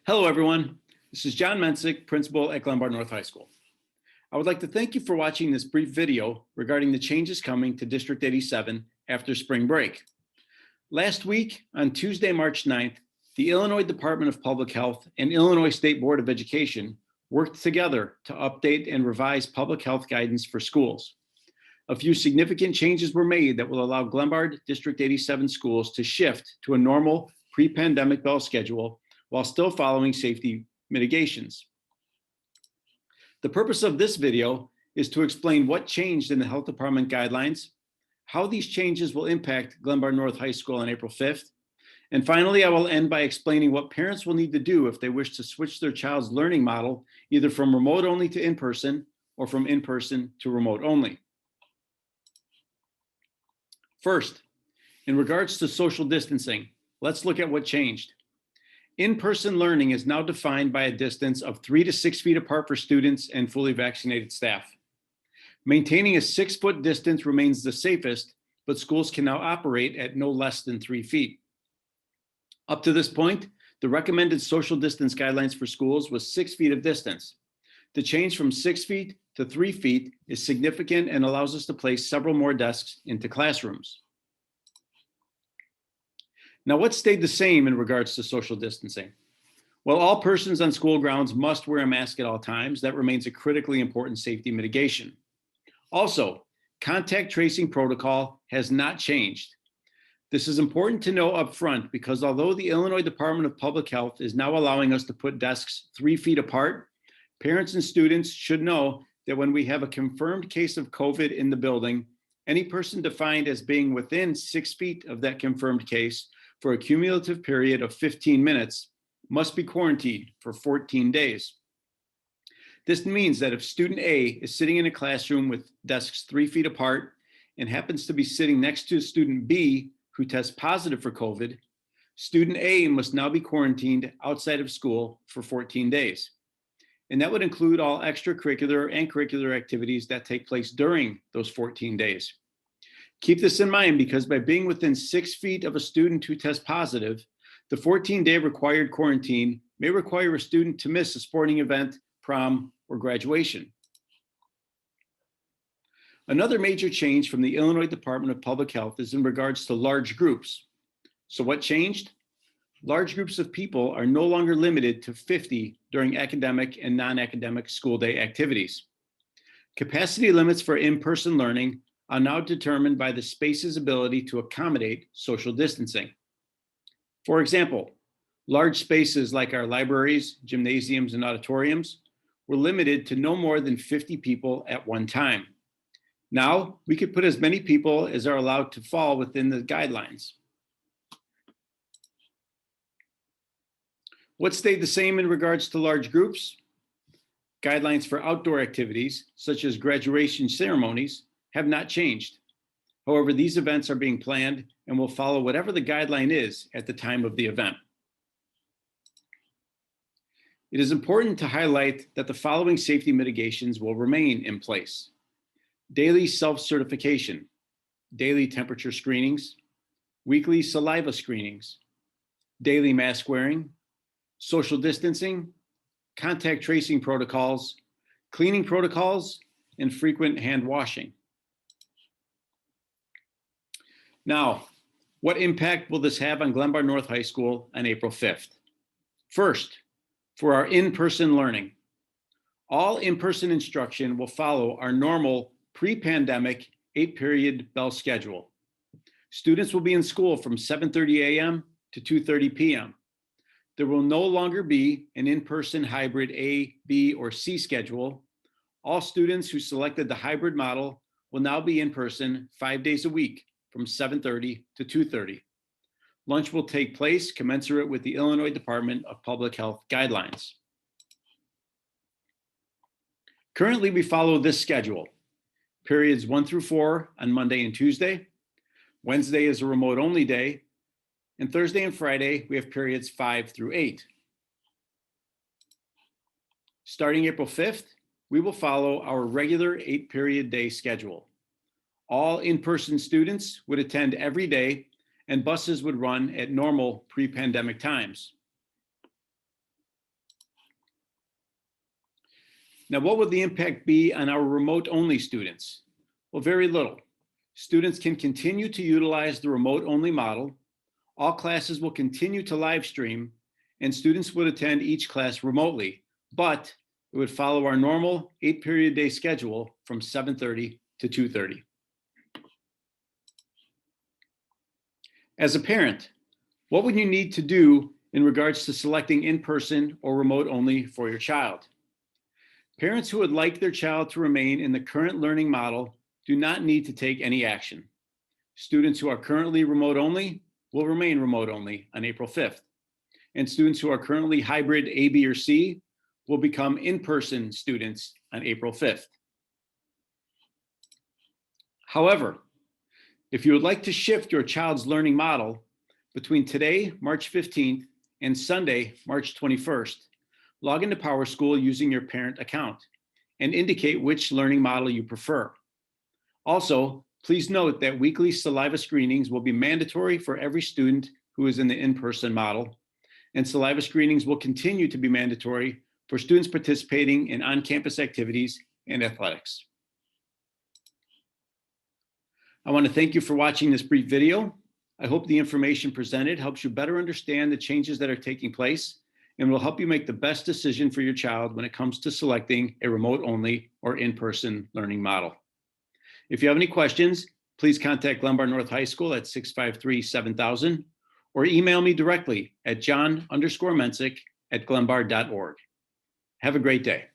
Hello, everyone. This is John Mensick, principal at Glenbard North High School. I would like to thank you for watching this brief video regarding the changes coming to District 87 after spring break. Last week, on Tuesday, March 9th, the Illinois Department of Public Health and Illinois State Board of Education worked together to update and revise public health guidance for schools. A few significant changes were made that will allow Glenbard District 87 schools to shift to a normal pre-pandemic bell schedule while still following safety mitigations. The purpose of this video is to explain what changed in the health department guidelines, how these changes will impact Glenbard North High School on April 5th, and finally, I will end by explaining what parents will need to do if they wish to switch their child's learning model either from remote only to in-person or from in-person to remote only. First, in regards to social distancing, let's look at what changed. In-person learning is now defined by a distance of 3 to 6 feet apart for students and fully vaccinated staff. Maintaining a 6-foot distance remains the safest, but schools can now operate at no less than 3 feet. Up to this point, the recommended social distance guidelines for schools was 6 feet of distance. The change from 6 feet to 3 feet is significant and allows us to place several more desks into classrooms. Now, what stayed the same in regards to social distancing? Well, all persons on school grounds must wear a mask at all times. That remains a critically important safety mitigation. Also, contact tracing protocol has not changed. This is important to know up front because although the Illinois Department of Public Health is now allowing us to put desks 3 feet apart, parents and students should know that when we have a confirmed case of COVID in the building, any person defined as being within 6 feet of that confirmed case for a cumulative period of 15 minutes must be quarantined for 14 days. This means that if student A is sitting in a classroom with desks 3 feet apart and happens to be sitting next to student B who tests positive for COVID, student A must now be quarantined outside of school for 14 days. And that would include all extracurricular and curricular activities that take place during those 14 days. Keep this in mind because by being within 6 feet of a student who tests positive, the 14-day required quarantine may require a student to miss a sporting event, prom, or graduation. Another major change from the Illinois Department of Public Health is in regards to large groups. So what changed? Large groups of people are no longer limited to 50 during academic and non-academic school day activities. Capacity limits for in-person learning are now determined by the space's ability to accommodate social distancing. For example, large spaces like our libraries, gymnasiums, and auditoriums were limited to no more than 50 people at one time. Now, we could put as many people as are allowed to fall within the guidelines. What stayed the same in regards to large groups? Guidelines for outdoor activities, such as graduation ceremonies, have not changed. However, these events are being planned and will follow whatever the guideline is at the time of the event. It is important to highlight that the following safety mitigations will remain in place: daily self-certification, daily temperature screenings, weekly saliva screenings, daily mask wearing, social distancing, contact tracing protocols, cleaning protocols, and frequent hand washing. Now, what impact will this have on Glenbard North High School on April 5th? First, for our in-person learning, all in-person instruction will follow our normal pre-pandemic 8-period bell schedule. Students will be in school from 7:30 a.m. to 2:30 p.m. There will no longer be an in-person hybrid A, B, or C schedule. All students who selected the hybrid model will now be in person 5 days a week from 7:30 to 2:30. Lunch will take place commensurate with the Illinois Department of Public Health guidelines. Currently, we follow this schedule: periods 1 through 4 on Monday and Tuesday. Wednesday is a remote only day. And Thursday and Friday, we have periods 5 through 8. Starting April 5th, we will follow our regular 8-period day schedule. All in-person students would attend every day and buses would run at normal pre-pandemic times. Now, what will the impact be on our remote-only students? Well, very little. Students can continue to utilize the remote-only model. All classes will continue to live stream, and students would attend each class remotely, but it would follow our normal 8-period-day schedule from 7:30 to 2:30. As a parent, what would you need to do in regards to selecting in-person or remote only for your child? Parents who would like their child to remain in the current learning model do not need to take any action. Students who are currently remote only will remain remote only on April 5th. And students who are currently hybrid A, B, or C will become in-person students on April 5th. However, if you would like to shift your child's learning model between today, March 15th, and Sunday, March 21st, log into PowerSchool using your parent account and indicate which learning model you prefer. Also, please note that weekly saliva screenings will be mandatory for every student who is in the in-person model, and saliva screenings will continue to be mandatory for students participating in on-campus activities and athletics. I want to thank you for watching this brief video. I hope the information presented helps you better understand the changes that are taking place and will help you make the best decision for your child when it comes to selecting a remote-only or in-person learning model. If you have any questions, please contact Glenbard North High School at 653-7000 or email me directly at john_mensick@glenbard.org. Have a great day.